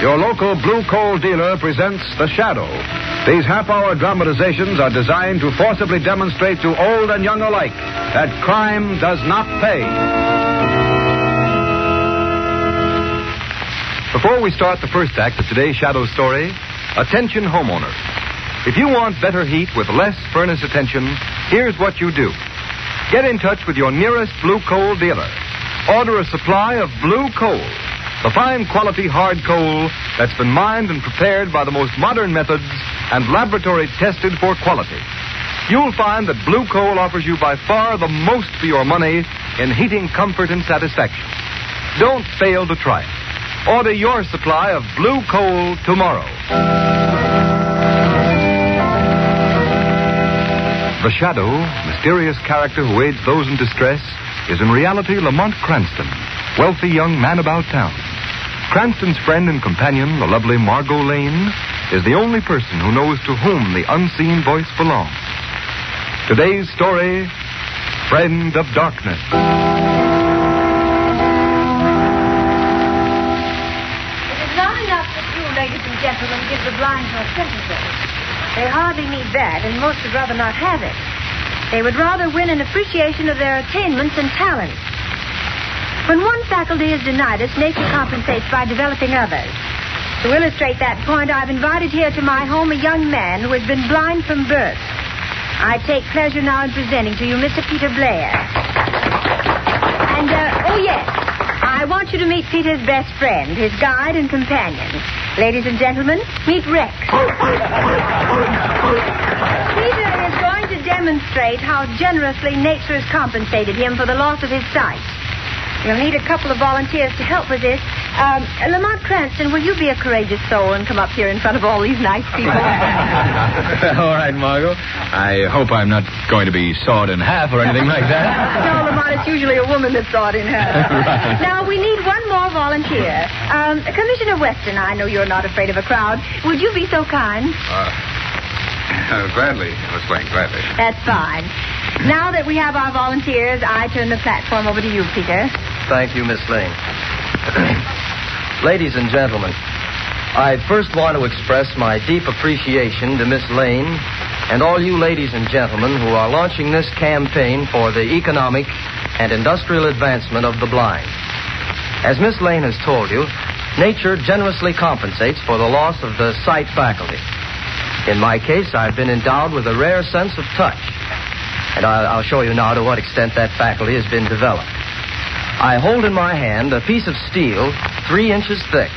Your local blue coal dealer presents The Shadow. These half-hour dramatizations are designed to forcibly demonstrate to old and young alike that crime does not pay. Before we start the first act of today's Shadow story, attention homeowners. If you want better heat with less furnace attention, here's what you do. Get in touch with your nearest blue coal dealer. Order a supply of blue coal, the fine quality hard coal that's been mined and prepared by the most modern methods and laboratory tested for quality. You'll find that blue coal offers you by far the most for your money in heating comfort and satisfaction. Don't fail to try it. Order your supply of blue coal tomorrow. The Shadow, mysterious character who aids those in distress, is in reality Lamont Cranston, wealthy young man about town. Cranston's friend and companion, the lovely Margot Lane, is the only person who knows to whom the unseen voice belongs. Today's story, Friend of Darkness. It is not enough that you, ladies and gentlemen, give the blind her sympathy. They hardly need that, and most would rather not have it. They would rather win an appreciation of their attainments and talents. When one faculty is denied us, nature compensates by developing others. To illustrate that point, I've invited here to my home a young man who has been blind from birth. I take pleasure now in presenting to you Mr. Peter Blair. And, yes, I want you to meet Peter's best friend, his guide and companion. Ladies and gentlemen, meet Rex. Peter is going to demonstrate how generously nature has compensated him for the loss of his sight. You'll need a couple of volunteers to help with this. Lamont Cranston, will you be a courageous soul and come up here in front of all these nice people? All right, Margot. I hope I'm not going to be sawed in half or anything like that. No, Lamont, it's usually a woman that's sawed in half. Right. Now, we need one more volunteer. Commissioner Weston, I know you're not afraid of a crowd. Would you be so kind? Gladly, Miss Lane, gladly. That's fine. Now that we have our volunteers, I turn the platform over to you, Peter. Thank you, Miss Lane. Ladies and gentlemen, I first want to express my deep appreciation to Miss Lane and all you ladies and gentlemen who are launching this campaign for the economic and industrial advancement of the blind. As Miss Lane has told you, nature generously compensates for the loss of the sight faculty. In my case, I've been endowed with a rare sense of touch. And I'll show you now to what extent that faculty has been developed. I hold in my hand a piece of steel 3 inches thick.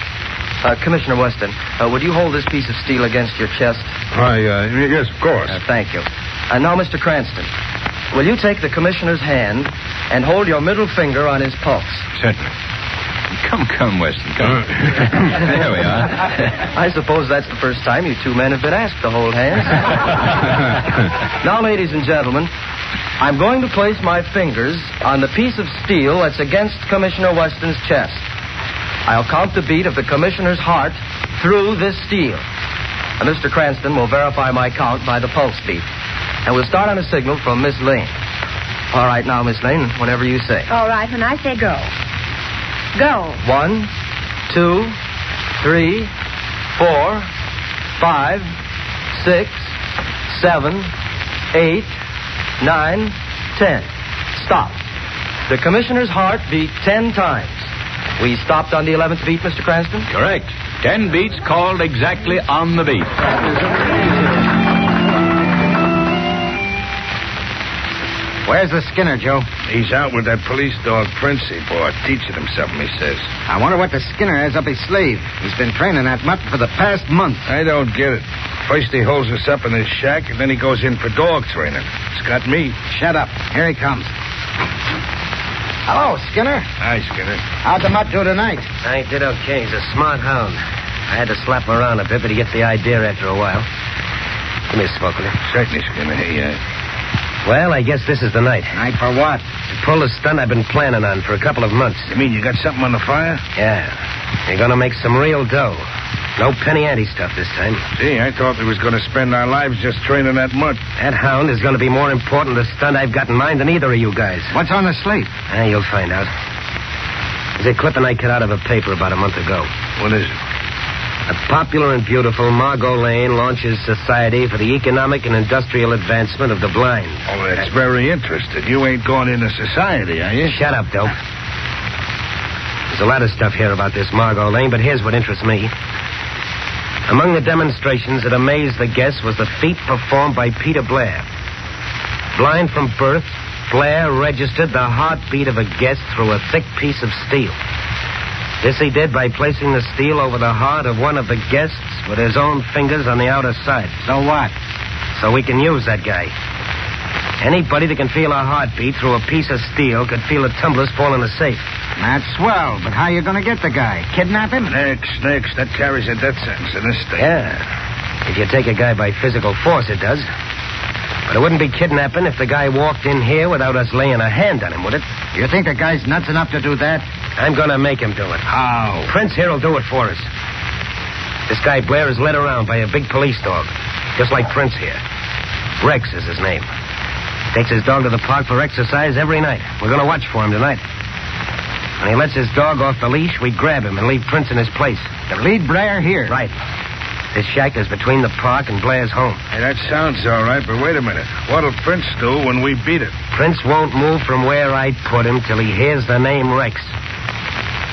Commissioner Weston, would you hold this piece of steel against your chest? Yes, of course. Thank you. And now, Mr. Cranston, will you take the commissioner's hand and hold your middle finger on his pulse? Certainly. Come, Weston, come. There we are. I suppose that's the first time you two men have been asked to hold hands. Now, ladies and gentlemen, I'm going to place my fingers on the piece of steel that's against Commissioner Weston's chest. I'll count the beat of the commissioner's heart through this steel. And Mr. Cranston will verify my count by the pulse beat. And we'll start on a signal from Miss Lane. All right, now, Miss Lane, whenever you say. All right, when I say go. Go. 1, 2, 3, 4, 5, 6, 7, 8, 9, 10. Stop. The commissioner's heart beat 10 times. We stopped on the 11th beat, Mr. Cranston? Correct. 10 beats called exactly on the beat. Where's the Skinner, Joe? He's out with that police dog Prince he bought, teaching him something, he says. I wonder what the Skinner has up his sleeve. He's been training that mutt for the past month. I don't get it. First he holds us up in his shack, and then he goes in for dog training. It's got me. Shut up. Here he comes. Hello, Skinner. Hi, Skinner. How'd the mutt do tonight? I did okay. He's a smart hound. I had to slap him around a bit, but he gets the idea after a while. Give me a smoke, will you? Certainly, Skinner. Hey, Well, I guess this is the night. Night for what? To pull the stunt I've been planning on for a couple of months. you mean you got something on the fire? Yeah. You're gonna make some real dough. No penny ante stuff this time. Gee, I thought we was going to spend our lives just training that mutt. That hound is going to be more important a stunt I've got in mind than either of you guys. What's on the slate? You'll find out. There's a clipping I cut out of a paper about a month ago. What is it? A popular and beautiful Margot Lane launches Society for the Economic and Industrial Advancement of the Blind. Oh, that's very interesting. You ain't going into society, are you? Shut up, dope. There's a lot of stuff here about this Margot Lane, but here's what interests me. Among the demonstrations that amazed the guests was the feat performed by Peter Blair. Blind from birth, Blair registered the heartbeat of a guest through a thick piece of steel. This he did by placing the steel over the heart of one of the guests with his own fingers on the outer side. So what? So we can use that guy. Anybody that can feel a heartbeat through a piece of steel could feel the tumblers fall in the safe. That's swell, but how you going to get the guy? Kidnap him? Next. That carries a death sentence in this state. Yeah. If you take a guy by physical force, it does. But it wouldn't be kidnapping if the guy walked in here without us laying a hand on him, would it? You think the guy's nuts enough to do that? I'm going to make him do it. How? Prince here will do it for us. This guy Blair is led around by a big police dog, just like Prince here. Rex is his name. Takes his dog to the park for exercise every night. We're going to watch for him tonight. When he lets his dog off the leash, we grab him and leave Prince in his place. To lead Blair here? Right. This shack is between the park and Blair's home. Hey, that sounds all right, but wait a minute. What'll Prince do when we beat it? Prince won't move from where I put him till he hears the name Rex.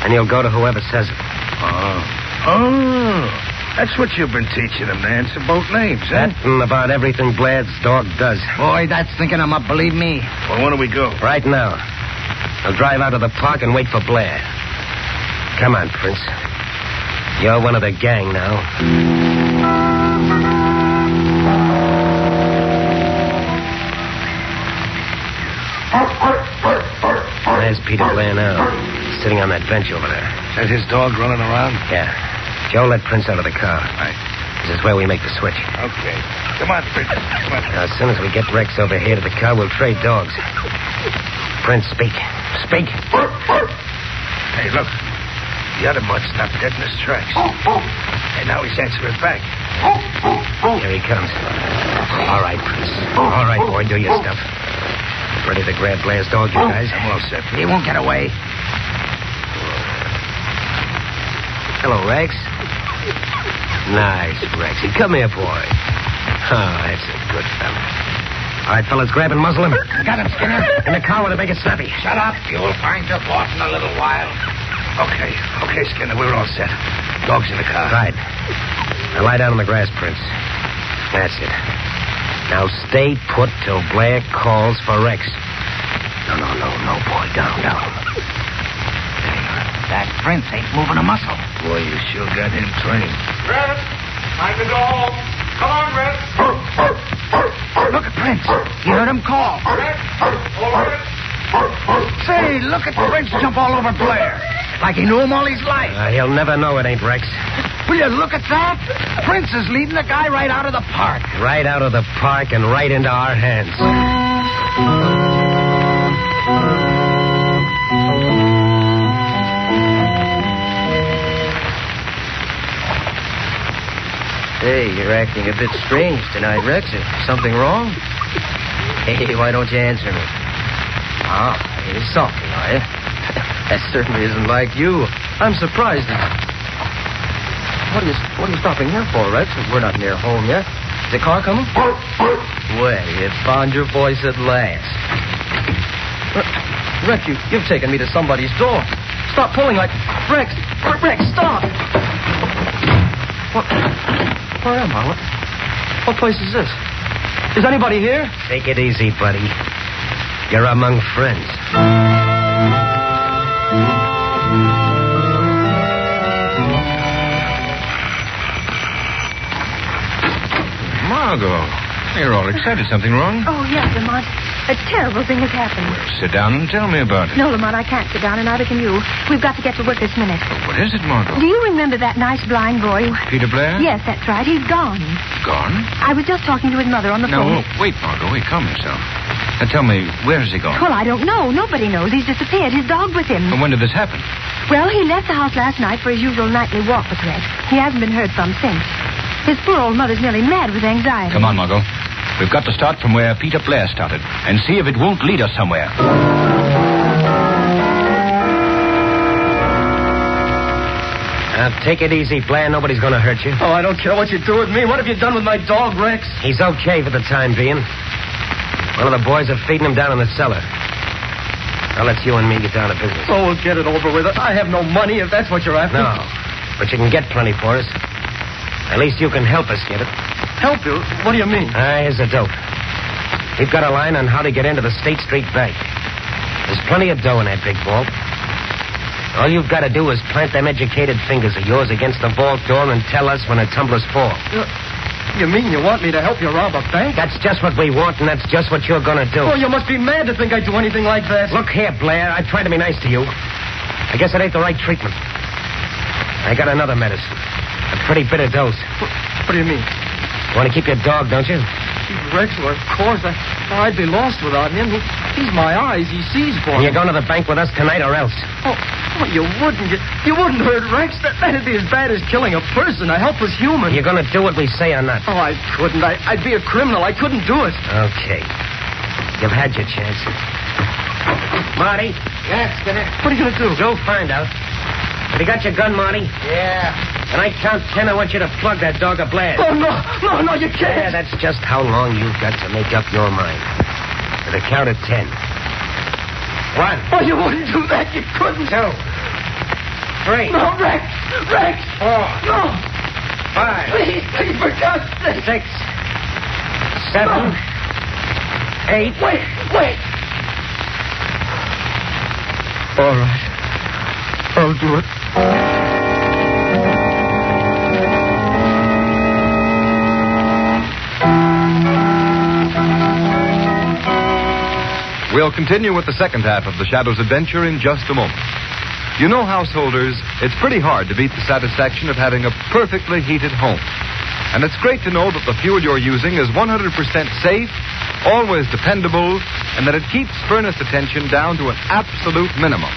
And he'll go to whoever says it. Oh. That's what you've been teaching him, Nance, about names, huh? That and about everything Blair's dog does. Boy, that's thinking him up, believe me. Well, when do we go? Right now. I'll drive out to the park and wait for Blair. Come on, Prince. You're one of the gang now. There's Peter Blair now, sitting on that bench over there. Is that his dog running around? Yeah. Joe let Prince out of the car. Right. This is where we make the switch. Okay. Come on, Prince. Come on. Now, as soon as we get Rex over here to the car, we'll trade dogs. Prince, speak. Speak. Hey, look. The other mutt stopped dead in his tracks. And now he's answering back. Here he comes. All right, Prince. All right, boy, do your stuff. Ready to grab Blair's dog, you guys? I'm all set. He won't get away. Hello, Rex. Nice, Rexy. Come here, boy. Oh, that's a good fella. All right, fellas, grab and muzzle him. Got him, Skinner. In the car with a big snappy. Shut up. You'll find your boss in a little while. Okay, Skinner, we're all set. Dog's in the car. Right. Now lie down on the grass, Prince. That's it. Now stay put till Blair calls for Rex. No, boy. Down. That Prince ain't moving a muscle. Boy, you sure got him trained. Red, time to go home. Come on, Red. Look at Prince. You heard him call. Red, over it. Say, look at Prince jump all over Blair. Like he knew him all his life. He'll never know it ain't Rex. Will you look at that? Prince is leading the guy right out of the park. Right out of the park and right into our hands. Hey, you're acting a bit strange tonight, Rex. Is something wrong? Hey, why don't you answer me? Ah, you're sulking, are you? That certainly isn't like you. I'm surprised. What are you stopping here for, Rex? We're not near home yet. Is the car coming? Well, you found your voice at last. Rex, you've taken me to somebody's door. Stop pulling like... Rex, stop! Where am I? What place is this? Is anybody here? Take it easy, buddy. You're among friends. Margot, you're all excited. Something wrong? Oh, yes, Lamont. A terrible thing has happened. Sit down and tell me about it. No, Lamont, I can't sit down, and neither can you. We've got to get to work this minute. What is it, Margot? Do you remember that nice blind boy? Peter Blair? Yes, that's right. He's gone. Gone? I was just talking to his mother on the phone. No, wait, Margot. Wait, calm yourself. Now tell me, where has he gone? Well, I don't know. Nobody knows. He's disappeared. His dog with him. And when did this happen? Well, he left the house last night for his usual nightly walk with Rex. He hasn't been heard from since. His poor old mother's nearly mad with anxiety. Come on, Margot. We've got to start from where Peter Blair started and see if it won't lead us somewhere. Now, take it easy, Blair. Nobody's going to hurt you. Oh, I don't care what you do with me. What have you done with my dog, Rex? He's okay for the time being. One of the boys are feeding him down in the cellar. Now, let's you and me get down to business. Oh, we'll get it over with. I have no money, if that's what you're after. No, but you can get plenty for us. At least you can help us get it. Help you? What do you mean? Here's the dope. We've got a line on how to get into the State Street Bank. There's plenty of dough in that big vault. All you've got to do is plant them educated fingers of yours against the vault door and tell us when the tumblers fall. You mean you want me to help you rob a bank? That's just what we want, and that's just what you're going to do. Oh, you must be mad to think I'd do anything like that. Look here, Blair. I tried to be nice to you. I guess it ain't the right treatment. I got another medicine. A pretty bitter dose. What do you mean? You want to keep your dog, don't you? Rex, well, of course. I'd be lost without him. He's my eyes. He sees for And me. you're going to the bank with us tonight or else. Oh, you wouldn't. You wouldn't hurt Rex. That'd be as bad as killing a person, a helpless human. You're going to do what we say or not? Oh, I couldn't. I'd be a criminal. I couldn't do it. Okay. You've had your chance. Marty? Yes, Skinner. What are you going to do? Go find out. Have you got your gun, Marty? Yeah. And I count 10, I want you to plug that dog of Blair. Oh, no, you can't. Yeah, that's just how long you've got to make up your mind. To the count of 10. 1. Oh, you wouldn't do that. You couldn't. 2. 3. No, Rex. 4. No. 5. Please, for God's sake. 6. 7. 8. Wait. All right. I'll do it. We'll continue with the second half of the Shadow's adventure in just a moment. You know, householders, it's pretty hard to beat the satisfaction of having a perfectly heated home. And it's great to know that the fuel you're using is 100% safe, always dependable, and that it keeps furnace attention down to an absolute minimum.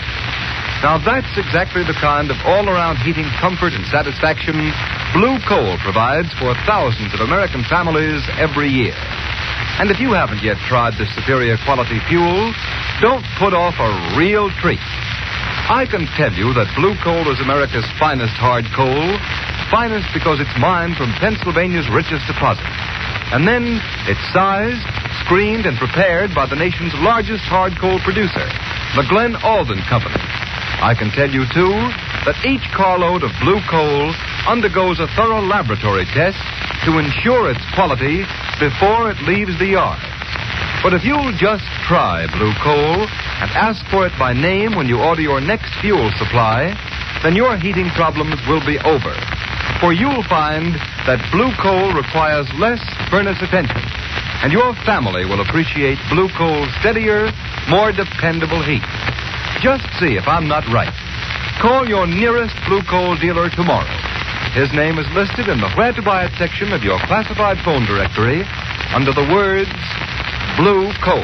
Now, that's exactly the kind of all-around heating comfort and satisfaction Blue Coal provides for thousands of American families every year. And if you haven't yet tried this superior quality fuel, don't put off a real treat. I can tell you that Blue Coal is America's finest hard coal, finest because it's mined from Pennsylvania's richest deposit. And then it's sized, screened, and prepared by the nation's largest hard coal producer, the Glen Alden Company. I can tell you, too, that each carload of Blue Coal undergoes a thorough laboratory test to ensure its quality before it leaves the yard. But if you'll just try Blue Coal and ask for it by name when you order your next fuel supply, then your heating problems will be over. For you'll find that Blue Coal requires less furnace attention, and your family will appreciate Blue Coal's steadier, more dependable heat. Just see if I'm not right. Call your nearest Blue Coal dealer tomorrow. His name is listed in the Where to Buy It section of your classified phone directory under the words Blue Coal.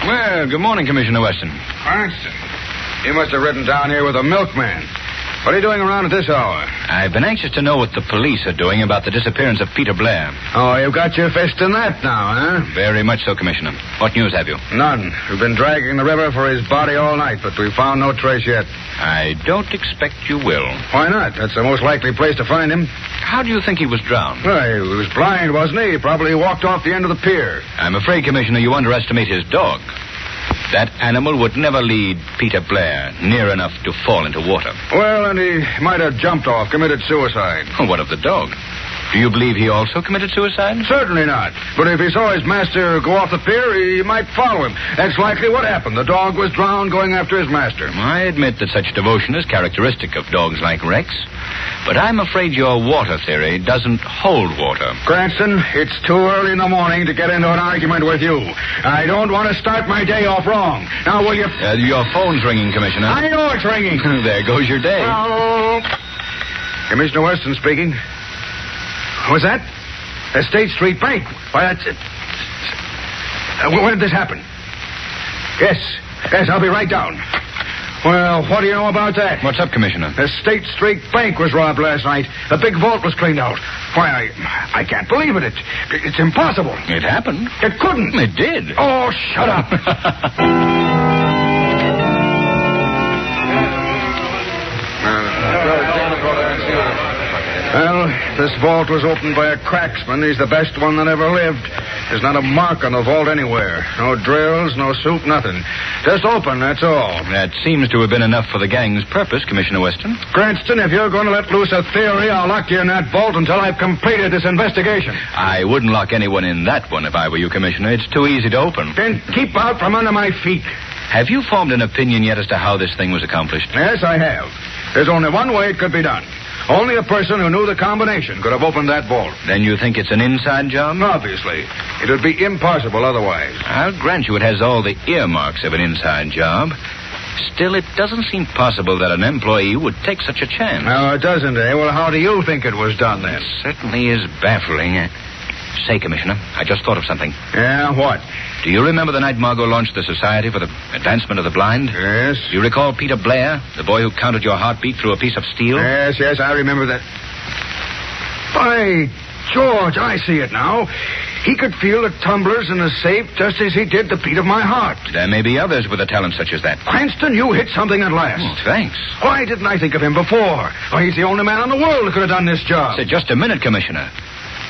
Well, good morning, Commissioner Weston. Cranston, you must have ridden down here with a milkman. What are you doing around at this hour? I've been anxious to know what the police are doing about the disappearance of Peter Blair. Oh, you've got your fist in that now, huh? Very much so, Commissioner. What news have you? None. We've been dragging the river for his body all night, but we've found no trace yet. I don't expect you will. Why not? That's the most likely place to find him. How do you think he was drowned? Well, he was blind, wasn't he? He probably walked off the end of the pier. I'm afraid, Commissioner, you underestimate his dog. That animal would never lead Peter Blair near enough to fall into water. Well, and he might have jumped off, committed suicide. What of the dog? Do you believe he also committed suicide? Certainly not. But if he saw his master go off the pier, he might follow him. That's likely what happened. The dog was drowned going after his master. I admit that such devotion is characteristic of dogs like Rex. But I'm afraid your water theory doesn't hold water. Cranston, it's too early in the morning to get into an argument with you. I don't want to start my day off wrong. Now, will you... Your phone's ringing, Commissioner. I know it's ringing. There goes your day. Hello. Commissioner Weston speaking. What's that? The State Street Bank. Why, that's it. When did this happen? Yes, I'll be right down. Well, what do you know about that? What's up, Commissioner? The State Street Bank was robbed last night. The big vault was cleaned out. Why, I can't believe it. It's impossible. It happened. It couldn't. It did. Oh, shut up. Well, this vault was opened by a cracksman. He's the best one that ever lived. There's not a mark on the vault anywhere. No drills, no soup, nothing. Just open, that's all. That seems to have been enough for the gang's purpose, Commissioner Weston. Cranston, if you're going to let loose a theory, I'll lock you in that vault until I've completed this investigation. I wouldn't lock anyone in that one if I were you, Commissioner. It's too easy to open. Then keep out from under my feet. Have you formed an opinion yet as to how this thing was accomplished? Yes, I have. There's only one way it could be done. Only a person who knew the combination could have opened that vault. Then you think it's an inside job? Obviously. It would be impossible otherwise. I'll grant you it has all the earmarks of an inside job. Still, it doesn't seem possible that an employee would take such a chance. No, it doesn't, eh? Well, how do you think it was done, then? It certainly is baffling. Say, Commissioner, I just thought of something. Yeah, what? Do you remember the night Margot launched the Society for the Advancement of the Blind? Yes. Do you recall Peter Blair, the boy who counted your heartbeat through a piece of steel? Yes, I remember that. By George, I see it now. He could feel the tumblers in the safe just as he did the beat of my heart. There may be others with a talent such as that. Cranston, you hit something at last. Oh, thanks. Why didn't I think of him before? Why, he's the only man in the world who could have done this job. Say, just a minute, Commissioner.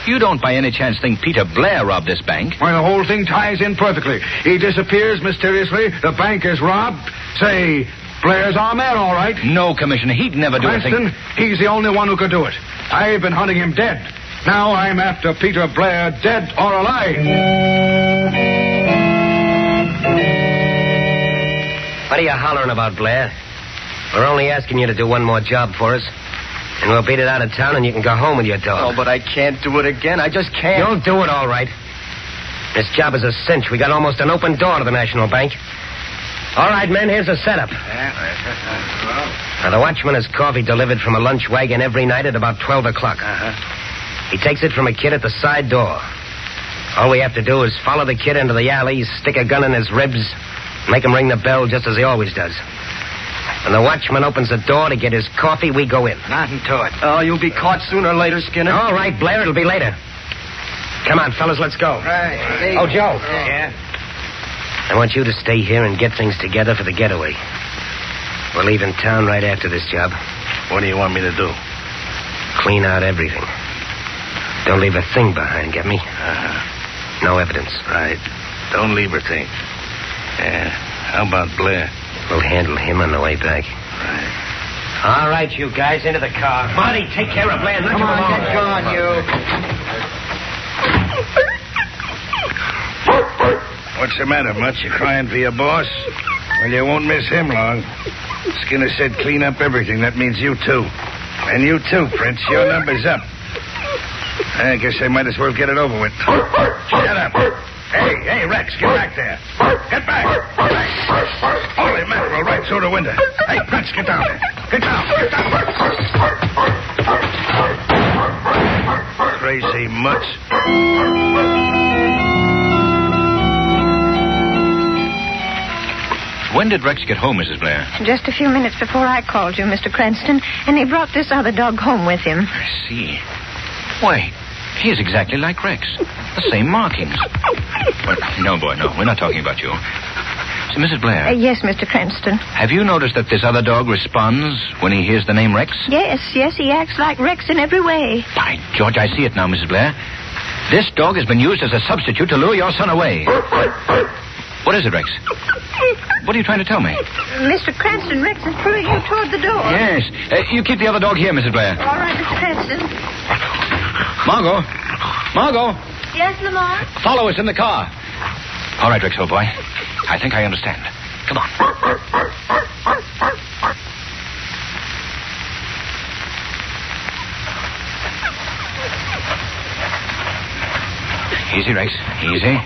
You don't by any chance think Peter Blair robbed this bank? Why, the whole thing ties in perfectly. He disappears mysteriously. The bank is robbed. Say, Blair's our man, all right. No, Commissioner, he'd never do Cranston, anything. He's the only one who could do it. I've been hunting him dead. Now I'm after Peter Blair, dead or alive. What are you hollering about, Blair? We're only asking you to do one more job for us. And we'll beat it out of town and you can go home with your dog. Oh, but I can't do it again. I just can't. You'll do it all right. This job is a cinch. We got almost an open door to the National Bank. All right, men, here's the setup. Now, the watchman has coffee delivered from a lunch wagon every night at about 12 o'clock. He takes it from a kid at the side door. All we have to do is follow the kid into the alley, stick a gun in his ribs, make him ring the bell just as he always does. When the watchman opens the door to get his coffee, we go in. Nothing to it. Oh, you'll be caught sooner or later, Skinner. All right, Blair, it'll be later. Come on, fellas, let's go. Right. Oh, Joe. Yeah? I want you to stay here and get things together for the getaway. We're leaving town right after this job. What do you want me to do? Clean out everything. Don't leave a thing behind, get me? No evidence. Right. Don't leave a thing. Yeah. How about Blair? We'll handle him on the way back. Right. All right, you guys, into the car. Marty, take care of Blair. Come on, get going, you. What's the matter, Mutt? You crying for your boss? Well, you won't miss him long. Skinner said clean up everything. That means you too. And you too, Prince. Your number's up. I guess I might as well get it over with. Shut up. Hey, Rex, get back there. Get back. Holy mackerel, right through the window. Hey, Rex, get down there. Get down. Crazy mutts. When did Rex get home, Mrs. Blair? Just a few minutes before I called you, Mr. Cranston, and he brought this other dog home with him. I see. Why, he is exactly like Rex. The same markings. Well, no, boy, no. We're not talking about you. So, Mrs. Blair. Yes, Mr. Cranston. Have you noticed that this other dog responds when he hears the name Rex? Yes, he acts like Rex in every way. By George, I see it now, Mrs. Blair. This dog has been used as a substitute to lure your son away. What is it, Rex? What are you trying to tell me? Mr. Cranston, Rex is pulling you toward the door. Yes. You keep the other dog here, Mrs. Blair. All right, Mr. Cranston. Margot. Margot. Yes, Lamont? Follow us in the car. All right, Rex, old boy. I think I understand. Come on. Easy, Rex. Easy.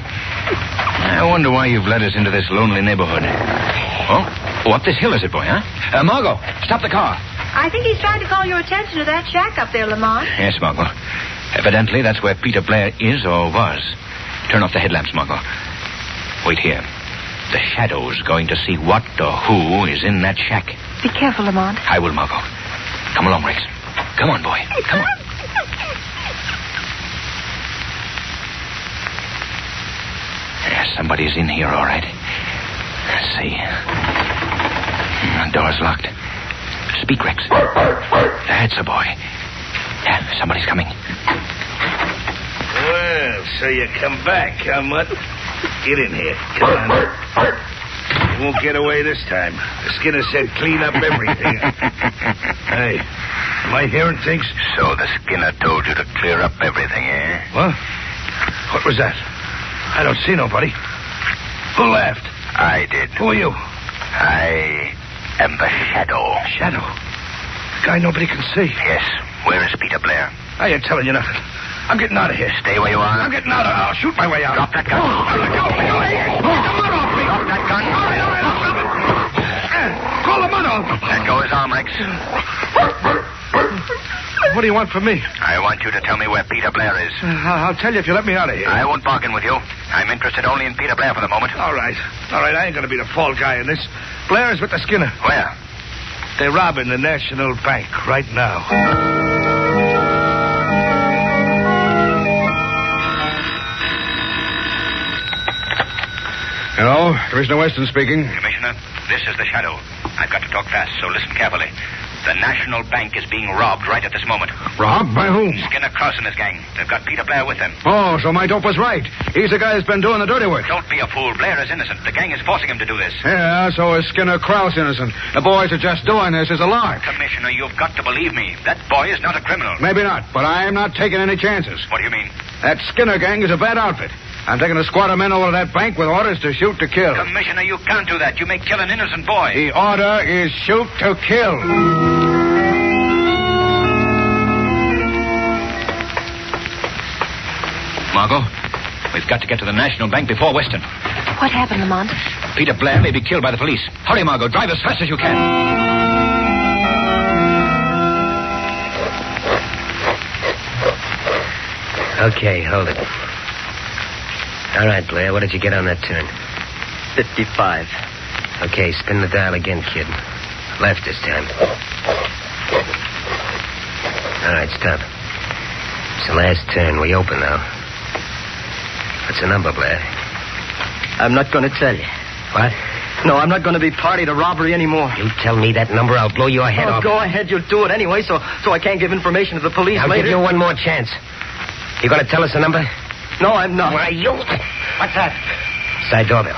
I wonder why you've led us into this lonely neighborhood. Oh, up this hill is it, boy, huh? Margot, stop the car. I think he's trying to call your attention to that shack up there, Lamont. Yes, Margot. Evidently, that's where Peter Blair is or was. Turn off the headlamps, Margot. Wait here. The Shadow's going to see what or who is in that shack. Be careful, Lamont. I will, Margot. Come along, Rex. Come on, boy. Come on. Somebody's in here, all right. Let's see. The door's locked. Speak, Rex. That's a boy. Yeah, somebody's coming. Well, so you come back, huh, Mutt? Get in here. Come on. You won't get away this time. The Skinner said clean up everything. Hey, am I hearing things? So the Skinner told you to clear up everything, eh? What? What was that? I don't see nobody. Who laughed? I did. Who are you? I am the Shadow. Shadow? The guy nobody can see. Yes. Where is Peter Blair? I ain't telling you nothing. I'm getting out of here. Stay where you are. I'm getting out of here. I'll shoot my way out. Drop that gun. Let go. Let go. Drop that gun. Call the mud off. Let go his arm, Rex. What do you want from me? I want you to tell me where Peter Blair is. I'll tell you if you let me out of here. I won't bargain with you. I'm interested only in Peter Blair for the moment. All right. I ain't going to be the fall guy in this. Blair's with the Skinner. Where? They're robbing the National Bank right now. Hello, Commissioner Weston speaking. Commissioner, this is the Shadow. I've got to talk fast, so listen carefully. The National Bank is being robbed right at this moment. Robbed? By whom? Skinner Cross and his gang. They've got Peter Blair with them. Oh, so my dope was right. He's the guy who's been doing the dirty work. Don't be a fool. Blair is innocent. The gang is forcing him to do this. Yeah, so is Skinner Krause innocent. The boys are just doing this as a lark. Commissioner, you've got to believe me. That boy is not a criminal. Maybe not, but I'm not taking any chances. What do you mean? That Skinner gang is a bad outfit. I'm taking a squad of men over to that bank with orders to shoot to kill. Commissioner, you can't do that. You may kill an innocent boy. The order is shoot to kill. Margot, we've got to get to the National Bank before Weston. What happened, Lamont? Peter Blair may be killed by the police. Hurry, Margot. Drive as fast as you can. Okay, hold it. All right, Blair, what did you get on that turn? 55. Okay, spin the dial again, kid. Left this time. All right, stop. It's the last turn. We open now. What's the number, Blair? I'm not going to tell you. What? No, I'm not going to be party to robbery anymore. You tell me that number, I'll blow your head off. Go ahead. You'll do it anyway, so I can't give information to the police I'll later. give you one more chance. You going to tell us the number? No, I'm not. Why, you... What's that? Side doorbell.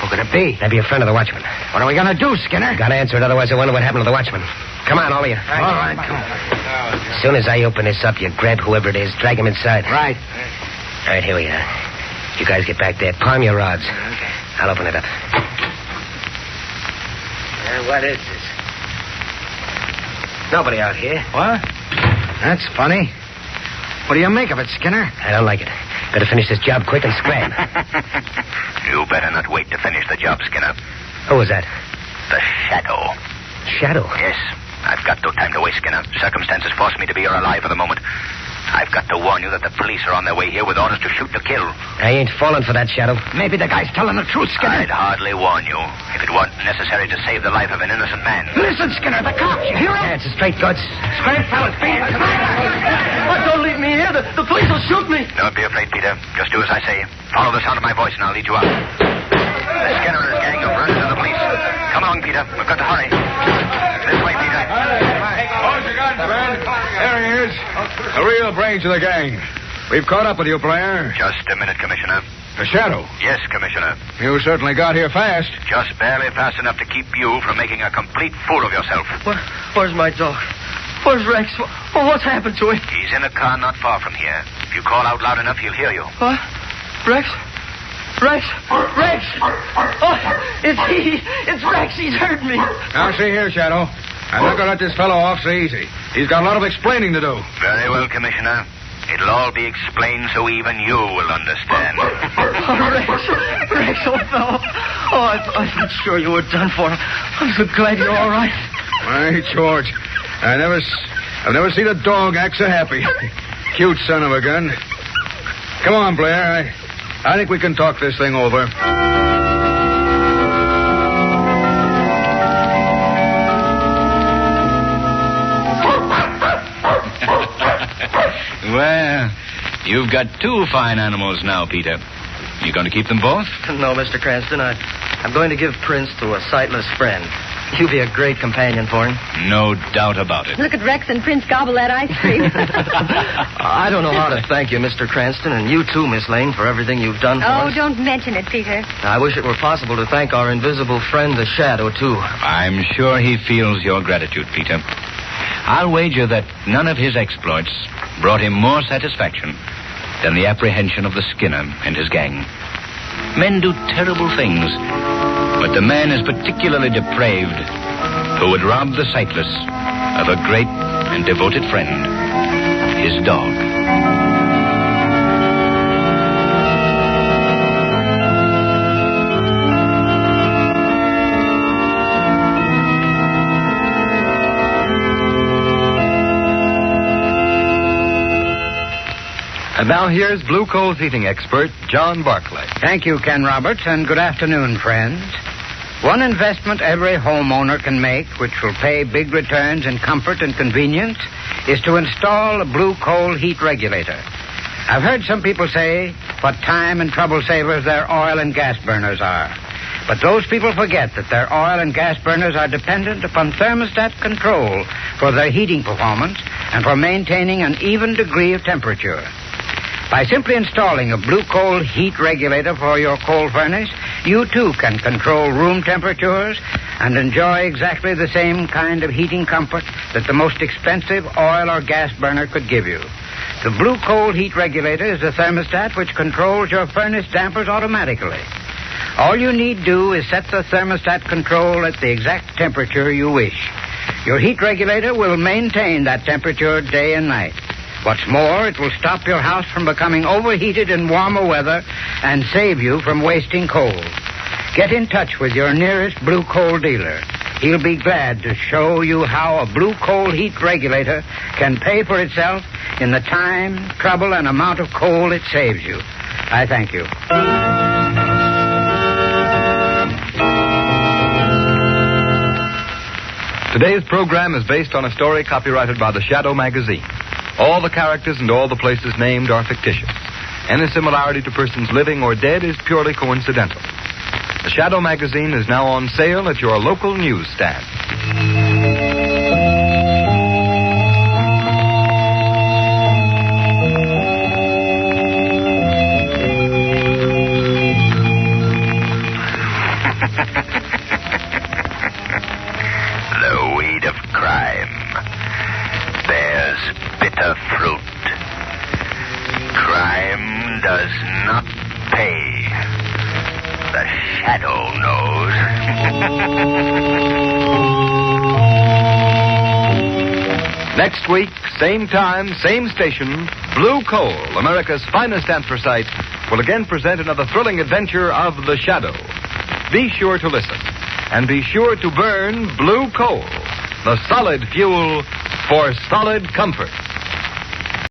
Who could it be? That'd be a friend of the watchman. What are we going to do, Skinner? Gotta answer it, otherwise I wonder what happened to the watchman. Come on, all of you. All right, come on. As soon as I open this up, you grab whoever it is, drag him inside. Right. All right, here we are. You guys get back there. Palm your rods. Okay. I'll open it up. What is this? Nobody out here. What? That's funny. What do you make of it, Skinner? I don't like it. Better finish this job quick and scram. You better not wait to finish the job, Skinner. Who was that? The Shadow. Shadow? Yes. I've got no time to waste, Skinner. Circumstances force me to be here alive for the moment. I've got to warn you that the police are on their way here with orders to shoot to kill. I ain't falling for that, Shadow. Maybe the guy's telling the truth, Skinner. I'd hardly warn you if it weren't necessary to save the life of an innocent man. Listen, Skinner, the cops. You hear him? Yeah, it's a straight guts. Straight, fellas. Come on. Don't leave me here. The police will shoot me. Don't be afraid, Peter. Just do as I say. Follow the sound of my voice and I'll lead you out. The Skinner and his gang have run into the police. Come along, Peter. We've got to hurry. This way, Peter. Hold your gun, friend. There he is. The real brains of the gang. We've caught up with you, Blair. Just a minute, Commissioner. The Shadow. Yes, Commissioner. You certainly got here fast. Just barely fast enough to keep you from making a complete fool of yourself. Where's my dog? Where's Rex? What's happened to him? He's in a car not far from here. If you call out loud enough, he'll hear you. What? Rex? Rex! Rex! Oh, it's he! It's Rex! He's hurt me! Now, see here, Shadow. I'm not going to let this fellow off so easy. He's got a lot of explaining to do. Very well, Commissioner. It'll all be explained so even you will understand. Oh, Rex, old fellow. Oh, I thought sure you were done for. I'm so glad you're all right. Why, George, I've never seen a dog act so happy. Cute son of a gun. Come on, Blair. I think we can talk this thing over. Well, you've got two fine animals now, Peter. You going to keep them both? No, Mr. Cranston. I'm going to give Prince to a sightless friend. You'll be a great companion for him. No doubt about it. Look at Rex and Prince gobble that ice cream. I don't know how to thank you, Mr. Cranston, and you too, Miss Lane, for everything you've done for us. Oh, don't mention it, Peter. I wish it were possible to thank our invisible friend, the Shadow, too. I'm sure he feels your gratitude, Peter. I'll wager that none of his exploits brought him more satisfaction than the apprehension of the Skinner and his gang. Men do terrible things, but the man is particularly depraved who would rob the sightless of a great and devoted friend, his dog. And now here's Blue Coal's heating expert, John Barclay. Thank you, Ken Roberts, and good afternoon, friends. One investment every homeowner can make, which will pay big returns in comfort and convenience, is to install a Blue Coal heat regulator. I've heard some people say what time and trouble savers their oil and gas burners are. But those people forget that their oil and gas burners are dependent upon thermostat control for their heating performance and for maintaining an even degree of temperature. By simply installing a Blue Coal heat regulator for your coal furnace, you too can control room temperatures and enjoy exactly the same kind of heating comfort that the most expensive oil or gas burner could give you. The Blue Coal heat regulator is a thermostat which controls your furnace dampers automatically. All you need do is set the thermostat control at the exact temperature you wish. Your heat regulator will maintain that temperature day and night. What's more, it will stop your house from becoming overheated in warmer weather and save you from wasting coal. Get in touch with your nearest Blue Coal dealer. He'll be glad to show you how a Blue Coal heat regulator can pay for itself in the time, trouble, and amount of coal it saves you. I thank you. Today's program is based on a story copyrighted by the Shadow magazine. All the characters and all the places named are fictitious. Any similarity to persons living or dead is purely coincidental. The Shadow magazine is now on sale at your local newsstand. The weed of crime bears bitter fruit. Crime does not pay. The Shadow knows. Next week, same time, same station, Blue Coal, America's finest anthracite, will again present another thrilling adventure of the Shadow. Be sure to listen, and be sure to burn Blue Coal, the solid fuel for solid comfort.